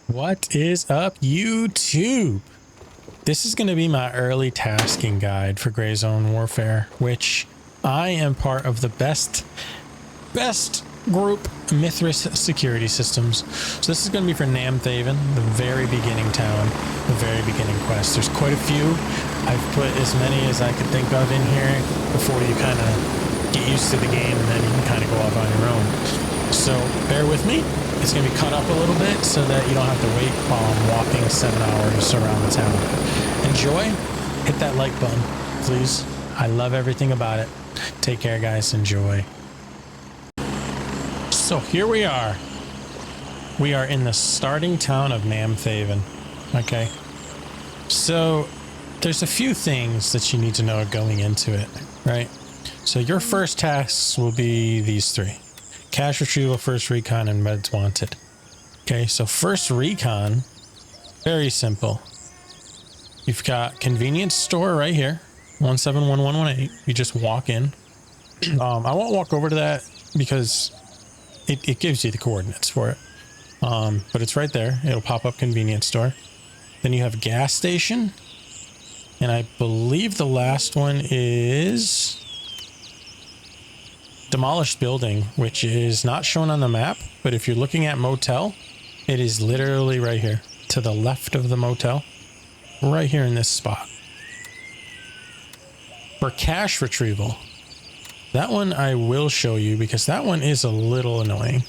What is up, YouTube? This is going to be my early tasking guide for Gray Zone Warfare, which I am part of the best group, Mithras Security Systems. So this is going to be for Namthaven, the very beginning town, the very beginning quest. There's quite a few. I've put as many as I could think of in here before you kind of get used to the game, and then you can kind of go off on your own. So bear with me. It's going to be cut up a little bit so that you don't have to wait while I'm walking 7 hours around the town. Enjoy. Hit that like button, please. I love everything about it. Take care, guys. Enjoy. So here we are. We are in the starting town of Namthaven. Okay. So there's a few things that you need to know going into it, right? So your first tasks will be these three. Cash retrieval, first recon, and meds wanted. Okay, so first recon, very simple. You've got convenience store right here, 171118. You just walk in. I won't walk over to that because it gives you the coordinates for it. But it's right there. It'll pop up convenience store. Then you have gas station. And I believe the last one is demolished building, which is not shown on the map, but if you're looking at motel, it is literally right here to the left of the motel, right here in this spot. For cash retrieval, that one I will show you because that one is a little annoying.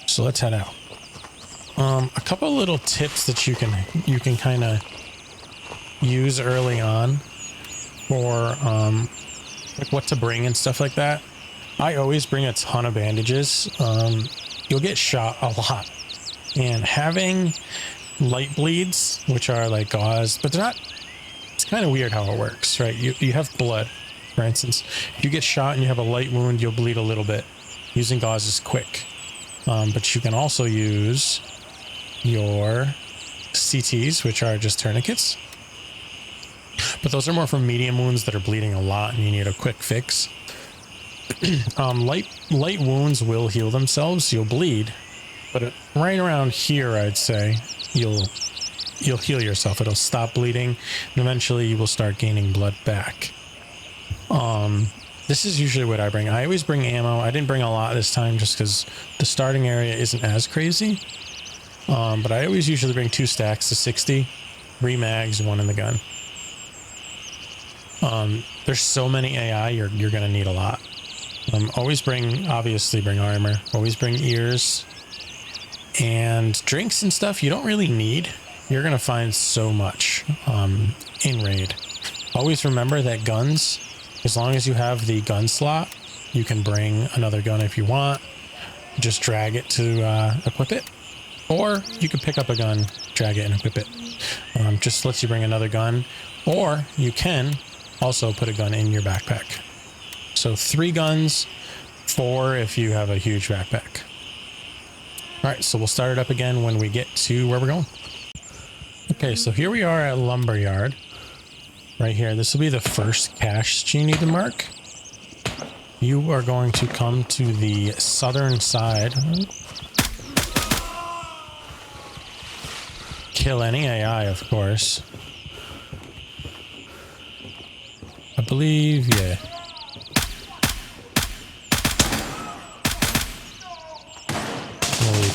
So let's head out. A couple little tips that you can kind of use early on for like what to bring and stuff like that. I always bring a ton of bandages. You'll get shot a lot, and having light bleeds, which are like gauze, but they're not, it's kind of weird how it works, right? You have blood, for instance. If you get shot and you have a light wound, you'll bleed a little bit. Using gauze is quick, but you can also use your CTs, which are just tourniquets, but those are more for medium wounds that are bleeding a lot and you need a quick fix. Light wounds will heal themselves. You'll bleed, but right around here, I'd say you'll heal yourself. It'll stop bleeding, and eventually you will start gaining blood back. This is usually what I bring. I always bring ammo. I didn't bring a lot this time just because the starting area isn't as crazy. But I always usually bring 2 stacks of 60, 3 mags, 1 in the gun. There's so many AI, you're gonna need a lot. Obviously bring armor, always bring ears, and drinks and stuff you don't really need. You're gonna find so much in raid. Always remember that guns, as long as you have the gun slot, you can bring another gun if you want. Just drag it to equip it, or you can pick up a gun, drag it, and equip it. Just lets you bring another gun, or you can also put a gun in your backpack. So 3 guns, 4 if you have a huge backpack. All right, so we'll start it up again when we get to where we're going. Okay, so here we are at Lumberyard. Right here, this will be the first cache that you need to mark. You are going to come to the southern side. Kill any AI, of course. I believe, yeah.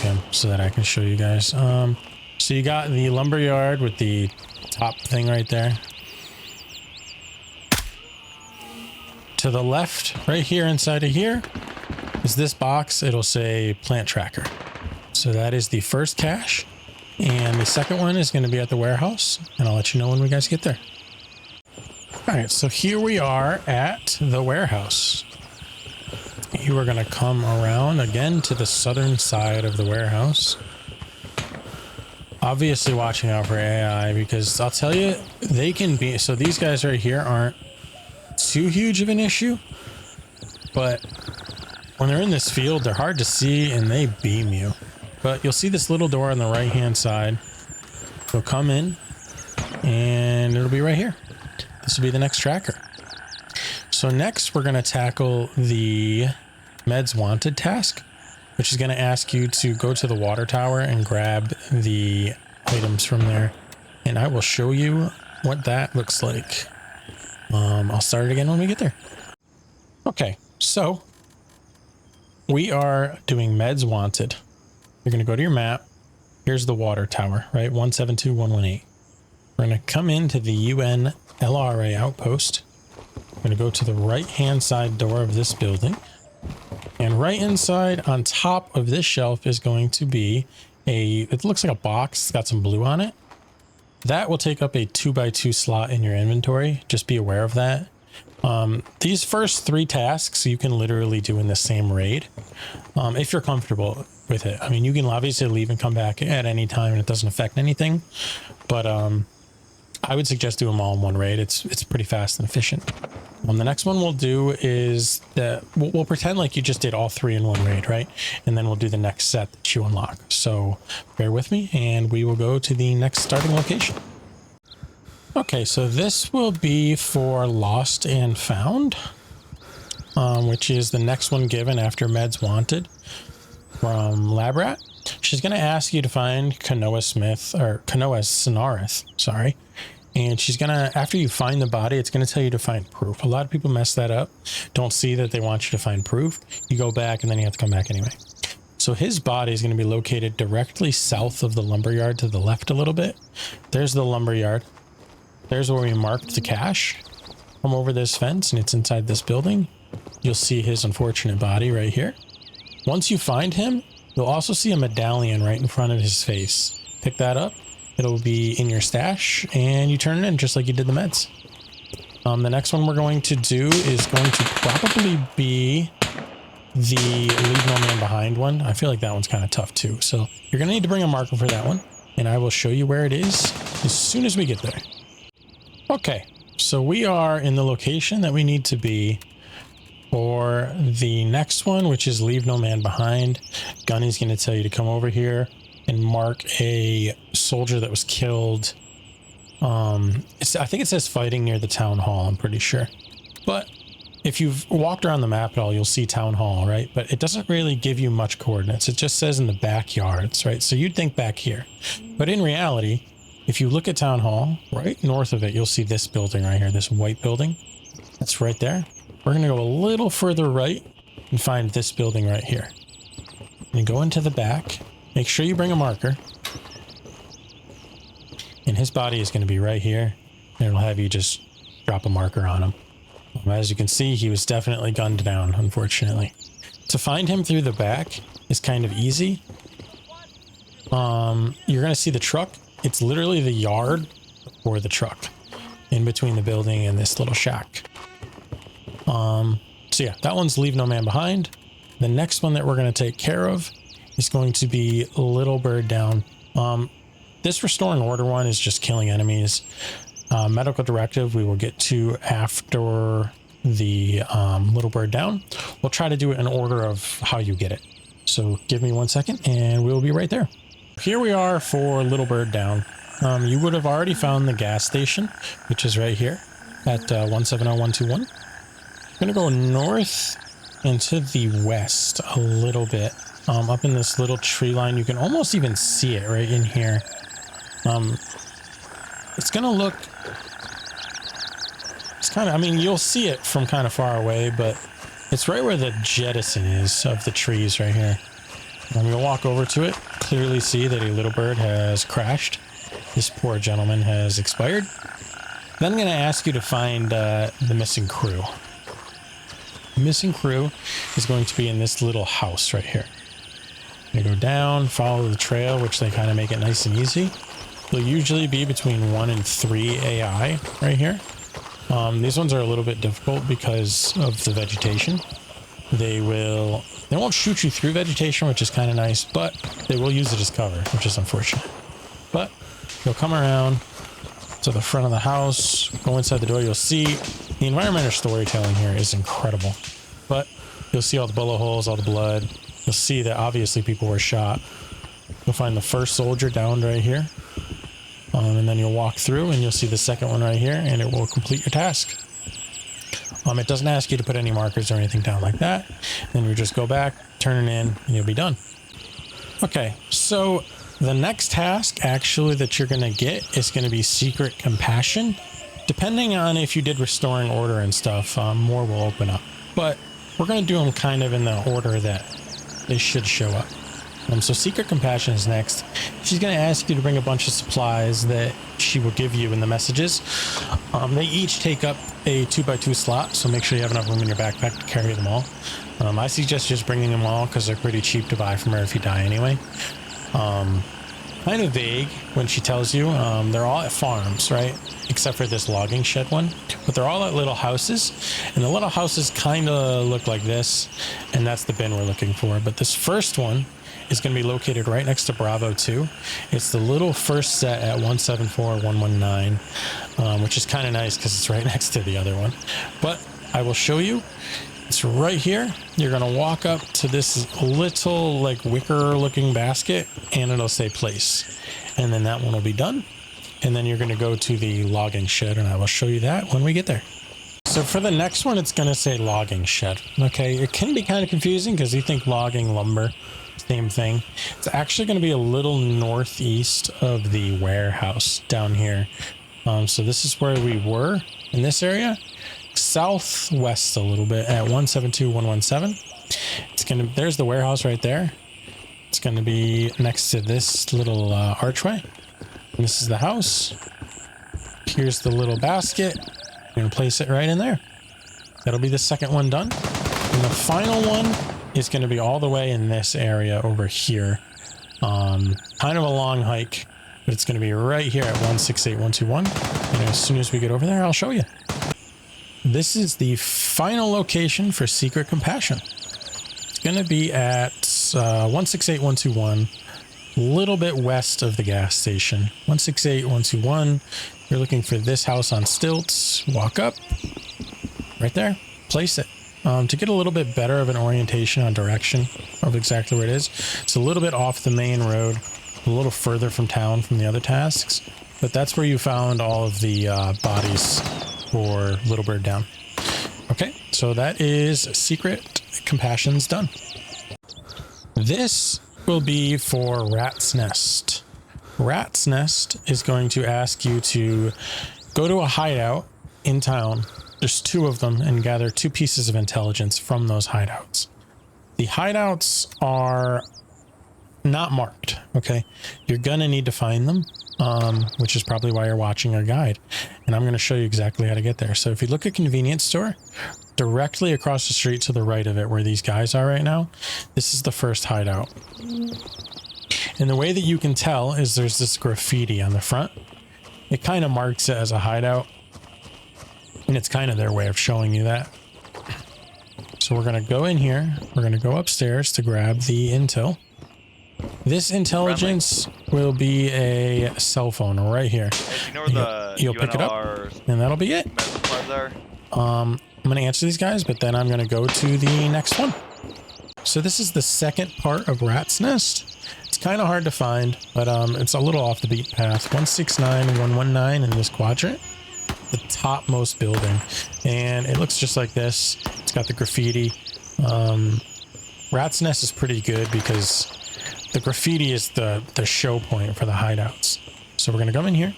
Him so that I can show you guys. So you got the lumberyard with the top thing right there. To the left, right here inside of here, is this box. It'll say plant tracker. So that is the first cache, and the second one is going to be at the warehouse, and I'll let you know when we guys get there. All right, so here we are at the warehouse. You are going to come around again to the southern side of the warehouse. Obviously watching out for AI, because I'll tell you, they can be, so these guys right here aren't too huge of an issue, but when they're in this field, they're hard to see and they beam you. But you'll see this little door on the right hand side. You'll come in and it'll be right here. This will be the next tracker. So next we're going to tackle the meds wanted task. which is going to ask you to go to the water tower and grab the items from there. And I will show you what that looks like. I'll start it again when we get there. Okay, so we are doing meds wanted. You're going to go to your map. Here's the water tower, right? 172118. We're going to come into the UN LRA outpost. We're going to go to the right-hand side door of this building. And right inside on top of this shelf is going to be it looks like a box. It's got some blue on it. That will take up a 2x2 slot in your inventory. Just be aware of that. These first 3 tasks you can literally do in the same raid, if you're comfortable with it. I mean, you can obviously leave and come back at any time and it doesn't affect anything, but I would suggest doing them all in one raid. It's pretty fast and efficient. The next one we'll do is that we'll pretend like you just did all 3 in one raid, right? And then we'll do the next set that you unlock. So bear with me and we will go to the next starting location. Okay, so this will be for Lost and Found, which is the next one given after Meds Wanted from Labrat. She's going to ask you to find Kanoa Synareth, sorry. And she's going to, after you find the body, it's going to tell you to find proof. A lot of people mess that up. Don't see that they want you to find proof. You go back and then you have to come back anyway. So his body is going to be located directly south of the lumberyard to the left a little bit. There's the lumberyard. There's where we marked the cache. Come over this fence and it's inside this building. You'll see his unfortunate body right here. Once you find him, you'll also see a medallion right in front of his face. Pick that up. It'll be in your stash and you turn it in just like you did the meds. The next one we're going to do is going to probably be the Leave No Man Behind one. I feel like that one's kind of tough too. So you're going to need to bring a marker for that one. And I will show you where it is as soon as we get there. Okay, so we are in the location that we need to be for the next one, which is Leave No Man Behind. Gunny's going to tell you to come over here and mark a soldier that was killed. I think it says fighting near the town hall, I'm pretty sure. But if you've walked around the map at all, you'll see town hall, right? But it doesn't really give you much coordinates. It just says in the backyards, right? So you'd think back here. But in reality, if you look at town hall, right north of it, you'll see this building right here, this white building. That's right there. We're going to go a little further right and find this building right here. And go into the back. Make sure you bring a marker. And his body is going to be right here. And it'll have you just drop a marker on him. As you can see, he was definitely gunned down, unfortunately. To find him through the back is kind of easy. You're going to see the truck. It's literally the yard or the truck in between the building and this little shack. So yeah, that one's Leave No Man Behind. The next one that we're going to take care of is going to be Little Bird Down. This Restoring Order one is just killing enemies. Medical Directive we will get to after the Little Bird Down. We'll try to do it in order of how you get it. So give me 1 second and we'll be right there. Here we are for Little Bird Down. You would have already found the gas station, which is right here at 170121. I'm going to go north and to the west a little bit. Up in this little tree line, you can almost even see it right in here. It's going to look... It's kind of... I mean, you'll see it from kind of far away, but it's right where the jettison is of the trees right here. I'm going to walk over to it, clearly see that a little bird has crashed. This poor gentleman has expired. Then I'm going to ask you to find the missing crew. The missing crew is going to be in this little house right here. You go down, follow the trail, which they kind of make it nice and easy. They'll usually be between 1 and 3 AI right here. These ones are a little bit difficult because of the vegetation. They won't shoot you through vegetation, which is kind of nice, but they will use it as cover, which is unfortunate. But you'll come around to the front of the house, go inside the door, you'll see the environmental storytelling here is incredible. But you'll see all the bullet holes, all the blood. You'll see that obviously people were shot. You'll find the first soldier downed right here. And then you'll walk through and you'll see the second one right here and it will complete your task. It doesn't ask you to put any markers or anything down like that. Then you just go back, turn it in, and you'll be done. Okay, so the next task actually that you're going to get is going to be Secret Compassion. Depending on if you did Restoring Order and stuff, more will open up. But we're going to do them kind of in the order that they should show up. So Secret Compassion is next. She's going to ask you to bring a bunch of supplies that she will give you in the messages. They each take up a 2x2 slot, so make sure you have enough room in your backpack to carry them all. I suggest just bringing them all because they're pretty cheap to buy from her if you die anyway. Kind of vague when she tells you. They're all at farms, right? Except for this logging shed one. But they're all at little houses. And the little houses kind of look like this. And that's the bin we're looking for. But this first one is going to be located right next to Bravo 2. It's the little first set at 174-119, which is kind of nice because it's right next to the other one. But I will show you. It's right here. You're going to walk up to this little like wicker looking basket and it'll say place. And then that one will be done. And then you're going to go to the logging shed and I will show you that when we get there. So for the next one, it's going to say logging shed. Okay, it can be kind of confusing because you think logging lumber, same thing. It's actually going to be a little northeast of the warehouse down here. So this is where we were in this area. Southwest a little bit at 172-117. It's going to, there's the warehouse right there. It's going to be next to this little archway. And this is the house. Here's the little basket. I'm going to place it right in there. That'll be the second one done. And the final one is going to be all the way in this area over here. Kind of a long hike, but it's going to be right here at 168-121. And as soon as we get over there, I'll show you. This is the final location for Secret Compassion. It's going to be at 168-121, a little bit west of the gas station. 168-121. You're looking for this house on stilts. Walk up. Right there. Place it. To get a little bit better of an orientation on direction of exactly where it is. It's a little bit off the main road, a little further from town from the other tasks. But that's where you found all of the bodies for Little Bird Down. Okay, so that is Secret Compassion's done. This will be for Rat's Nest. Rat's Nest is going to ask you to go to a hideout in town. There's 2 of them, and gather 2 pieces of intelligence from those hideouts. The hideouts are not marked, okay? You're gonna need to find them, which is probably why you're watching our guide. And I'm going to show you exactly how to get there. So if you look at convenience store, directly across the street to the right of it where these guys are right now, this is the first hideout. And the way that you can tell is there's this graffiti on the front. It kind of marks it as a hideout. And it's kind of their way of showing you that. So we're going to go in here. We're going to go upstairs to grab the intel. This intelligence will be a cell phone right here. Hey, you know where You'll pick it up, and that'll be it. I'm going to answer these guys, but then I'm going to go to the next one. So this is the second part of Rat's Nest. It's kind of hard to find, but it's a little off the beat path. 169-119 in this quadrant. The topmost building. And it looks just like this. It's got the graffiti. Rat's Nest is pretty good because the graffiti is the show point for the hideouts. So we're going to come in here,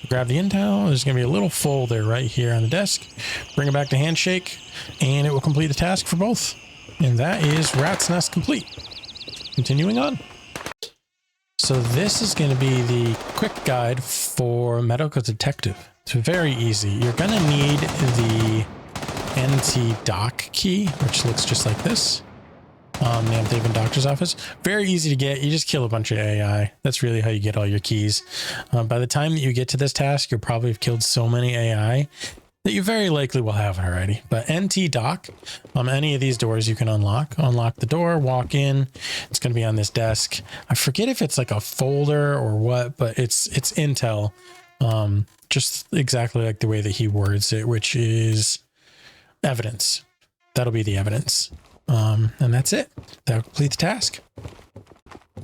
grab the intel. There's going to be a little folder right here on the desk. Bring it back to Handshake, and it will complete the task for both. And that is Rat's Nest complete. Continuing on. So this is going to be the quick guide for Medical Detective. It's very easy. You're going to need the NT doc key, which looks just like this. Named David Doctor's Office. Very easy to get. You just kill a bunch of AI. That's really how you get all your keys. By the time that you get to this task, you'll probably have killed so many AI that you very likely will have it already. But NT doc, any of these doors you can unlock. Unlock the door, walk in. It's going to be on this desk. I forget if it's like a folder or what, but it's intel. Just exactly like the way that he words it, which is evidence. That'll be the evidence. And that's it. That'll complete the task.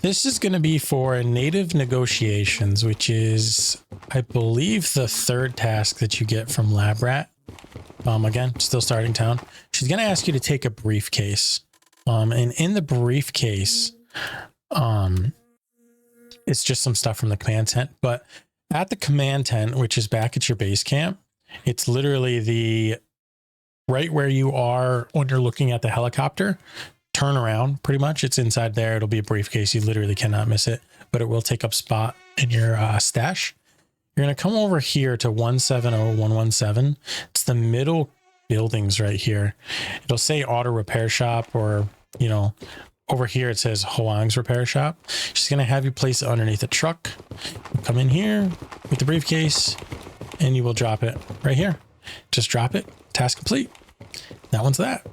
This is going to be for native negotiations, which is, I believe, the third task that you get from Lab Rat. Again, still starting town. She's going to ask you to take a briefcase. And in the briefcase, it's just some stuff from the command tent. But at the command tent, which is back at your base camp, it's literally right where you are when you're looking at the helicopter. Turn around, pretty much. It's inside there. It'll be a briefcase. You literally cannot miss it, but it will take up spot in your stash. You're going to come over here to 170117. It's the middle buildings right here. It'll say auto repair shop, or, you know, over here it says Hoang's repair shop. She's going to have you place it underneath a truck. You come in here with the briefcase and you will drop it right here. Just drop it. Task complete. That one's that.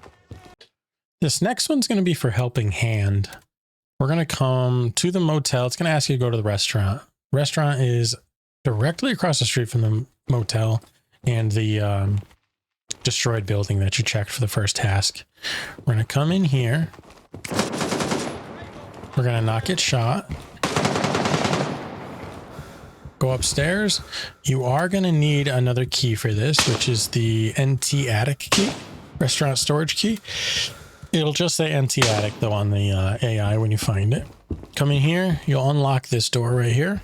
This next one's going to be for Helping Hand. We're going to come to the motel. It's going to ask you to go to the restaurant. Restaurant is directly across the street from the motel and the destroyed building that you checked for the first task. We're going to come in here. We're going to not get shot. Go upstairs. You are going to need another key for this, which is the NT Attic key, restaurant storage key. It'll just say NT Attic though on the AI when you find it. Come in here, you'll unlock this door right here,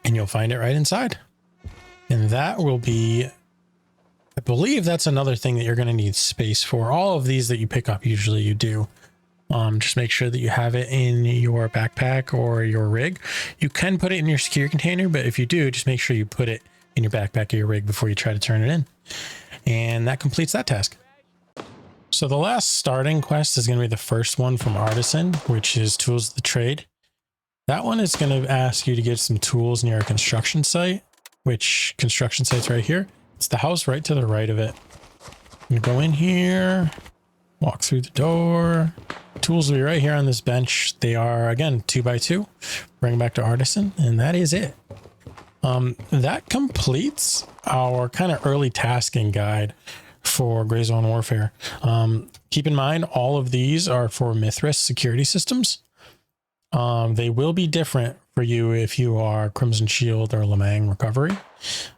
and you'll find it right inside. And that will be, I believe that's another thing that you're going to need space for. All of these that you pick up, usually you do. Just make sure that you have it in your backpack or your rig. You can put it in your security container, but if you do, just make sure you put it in your backpack or your rig before you try to turn it in. And that completes that task. So the last starting quest is going to be the first one from Artisan, which is Tools of the Trade. That one is going to ask you to get some tools near a construction site, which construction site's right here. It's the house right to the right of it. You go in here, walk through the door. Tools will be right here on this bench. They are, again, 2x2. Bring it back to Artisan, and that is it. That completes our kind of early tasking guide for Gray Zone Warfare. Keep in mind, all of these are for Mithras security systems. They will be different for you if you are Crimson Shield or Lemang Recovery.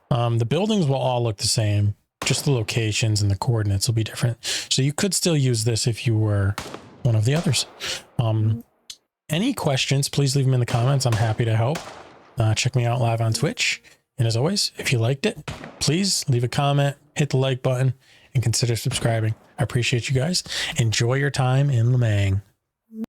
The buildings will all look the same, just the locations and the coordinates will be different. So you could still use this if you were one of the others. Any questions, please leave them in the comments. I'm happy to help. Check me out live on Twitch. And as always, if you liked it, please leave a comment, hit the like button, and consider subscribing. I appreciate you guys. Enjoy your time in Lemang.